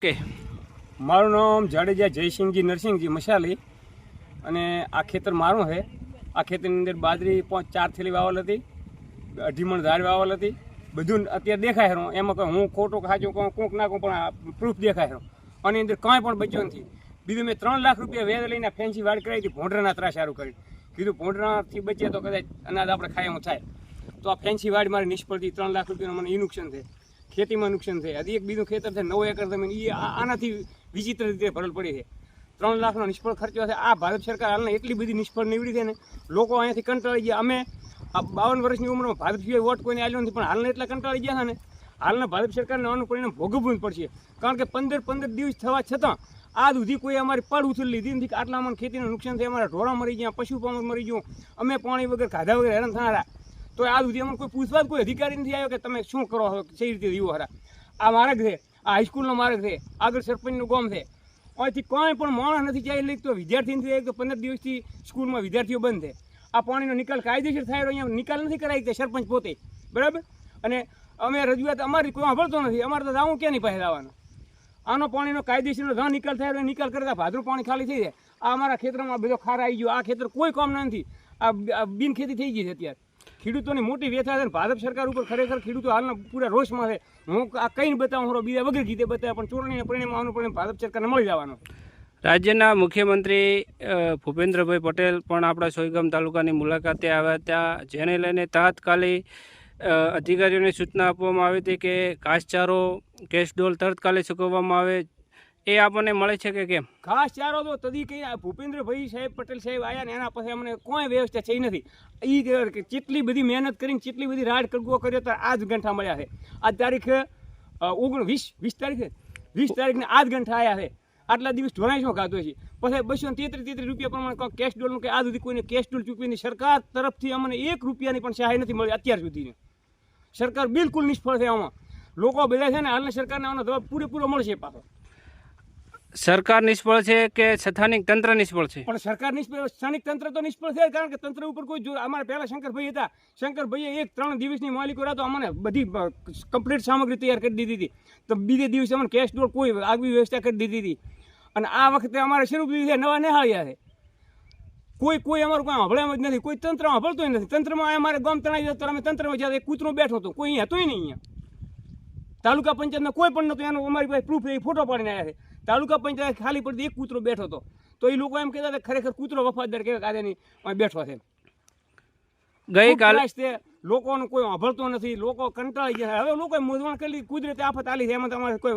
કે મારું નામ જાડેજા જયસિંહજી નરસિંહજી મશાલી અને આ ખેતર મારું છે. આ ખેતરની અંદર બાજરી 4 થેલી વાવેલ હતી, 2.5 મણ ધાર વાવેલ હતી. બધું અત્યારે દેખાય છે. એમાં કોઈ હું ખોટું ખાચું કોંક નાખું પણ પ્રૂફ દેખાય છે. આની અંદર કાંઈ પણ બચ્યો નથી. બીજું મેં 3 લાખ રૂપિયા વેદ લઈને ફેન્સી વાડ કરાવી હતી. ભોંડરાના ત્રાસ સારું કરી કીધું ભોંડરાથી બચીએ તો કદાચ અનાજ આપણે ખાય એમ થાય. તો આ ફેન્સી વાડ મારી નિષ્ફળ થઈ. 3 લાખ રૂપિયાનું મને એ નુકસાન થાય, ખેતીમાં નુકસાન થાય. હજી એક બીજું ખેતર છે 9 એકર જમીન, એ આનાથી વિચિત્ર રીતે ભરલ પડી છે. 3 લાખનો નિષ્ફળ ખર્ચો છે. આ ભારત સરકાર હાલને એટલી બધી નિષ્ફળ નીવડી છે ને, લોકો અહીંયાથી કંટાળી ગયા. અમે આ 52 વર્ષની ઉંમરમાં ભાજપ સિવાય વોટ કોઈને આવ્યો નથી, પણ હાલને એટલા કંટાળી ગયા છે ને, હાલના ભાજપ સરકારને આનું પરિણામ ભોગવવું જ પડશે. કારણ કે 15 દિવસ થવા છતાં આજ સુધી કોઈ અમારી પડ ઉછળી લીધી નથી. આટલા અમને ખેતીનું નુકસાન થાય, અમારા ઢોરા મરી ગયા, પશુપાલન મરી ગયું, અમે પાણી વગર ખાધા વગર હેરાન થનારા. તો આજ સુધી અમને કોઈ પૂછવા કોઈ અધિકારી નથી આવ્યો કે તમે શું કરો છો, કઈ રીતે જીવો ખરા. આ માર્ગ છે, આ હાઈસ્કૂલનો માર્ગ છે, આગળ સરપંચનું ગામ છે. અહીંથી કોઈ પણ માણસ નથી ચાલી લઈ તો વિદ્યાર્થી નથી. તો 15 દિવસથી સ્કૂલમાં વિદ્યાર્થીઓ બંધ છે. આ પાણીનો નિકાલ કાયદેસર થાય, અહીંયા નિકાલ નથી કરાવી તે સરપંચ પોતે, બરાબર. અને અમે રજૂઆત અમારી કોઈ સાંભળતો નથી. અમારે તો જાવું ક્યાં નહીં પાસે આવવાનું. આનો પાણીનો કાયદેસરનો જ્યાં નિકાલ થાય નિકાલ કરતા ભાદરું પાણી ખાલી થઈ જાય. આ અમારા ખેતરમાં બધો ખાર આવી ગયો. આ ખેતર કોઈ કામ નથી. આ બિનખેતી થઈ ગઈ છે. અત્યારે ખેડૂતોની મોટી વ્યથા છે. ભારત સરકાર ઉપર ખરેખર ખેડૂતો હાલના પૂરા રોષમાં છે. હું આ કંઈ બતાવું, બીજા વગર ગીતે બતાવ્યા, પણ ચૂંટણીના પરિણામ આવવાનું પરિણામ ભારત સરકારને મળી જવાનું. રાજ્યના મુખ્યમંત્રી ભૂપેન્દ્રભાઈ પટેલ પણ આપણા સોયગામ તાલુકાની મુલાકાતે આવ્યા હતા, જેને લઈને તાત્કાલિક અધિકારીઓને સૂચના આપવામાં આવી હતી કે ઘાસચારો કેશડોલ તાત્કાલિક ચૂકવવામાં આવે. એ આપણને મળે છે કે કેમ? ઘાસચારો તો તદી કઈ ભૂપેન્દ્રભાઈ સાહેબ પટેલ સાહેબ આવ્યા ને એના પછી અમને કોઈ વ્યવસ્થા થઈ નથી. એ કેટલી બધી મહેનત કરીને કેટલી બધી રાડ કરગો કર્યો તો આજ ગંઠા મળ્યા છે. આજ તારીખ 20 તારીખને આજ ગંઠા આવ્યા છે. આટલા દિવસ ઢોરાઈ શું ખાતો છે. પછી 233 રૂપિયા પ્રમાણે કેશ ડોલનું કે આજ સુધી કોઈને કેશ ડોલ ચૂકવીની સરકાર તરફથી અમને 1 રૂપિયાની પણ સહાય નથી મળી અત્યાર સુધીની. સરકાર બિલકુલ નિષ્ફળ છે. આમાં લોકો બધા છે ને, હાલની સરકારને આનો જવાબ પૂરેપૂરો મળશે. પાછો સરકાર નિષ્ફળ છે કે સ્થાનિક તંત્ર નિષ્ફળ છે? પણ સરકાર નિષ્ફળ, સ્થાનિક તંત્ર તો નિષ્ફળ છે. કારણ કે તંત્ર ઉપર કોઈ જો અમારા પહેલા શંકરભાઈ હતા, શંકરભાઈએ 3 દિવસની માલિકો હતો, અમને બધી કમ્પ્લીટ સામગ્રી તૈયાર કરી દીધી હતી. તો બીજે દિવસે અમને કેશ ડોલ કોઈ આગવી વ્યવસ્થા કરી દીધી હતી. અને આ વખતે અમારે શરૂ છે નવા નિહાળ્યા છે. કોઈ અમારું કોઈ સાંભળે એમ જ નથી. કોઈ તંત્ર સાંભળતો નથી. તંત્રમાં અમારે ગામ તણાવી જતો, અમે તંત્રમાં જ્યાં એક કૂતરો બેઠો હતો, કોઈ અહીંયા હતોય નહીં. અહીંયા તાલુકા પંચાયતના કોઈ પણ નહોતું. એનો અમારી પાસે પ્રૂફ એ ફોટો પાડીને આવ્યા છે. તાલુકા પંચાયત ખાલી પડતી એક કૂતરો બેઠો હતો. તો એ લોકો એમ કહેતા હતા ખરેખર કૂતરો વફાદાર કહેવાય, કાદેની બેઠો છે. ગઈકાલે લોકોનું કોઈ સાંભળતો નથી. લોકો કંટાળી ગયા. હવે લોકો મૂંઝવણ કરી કુદરતી આફત આલી છે. એમાં તમારે કોઈ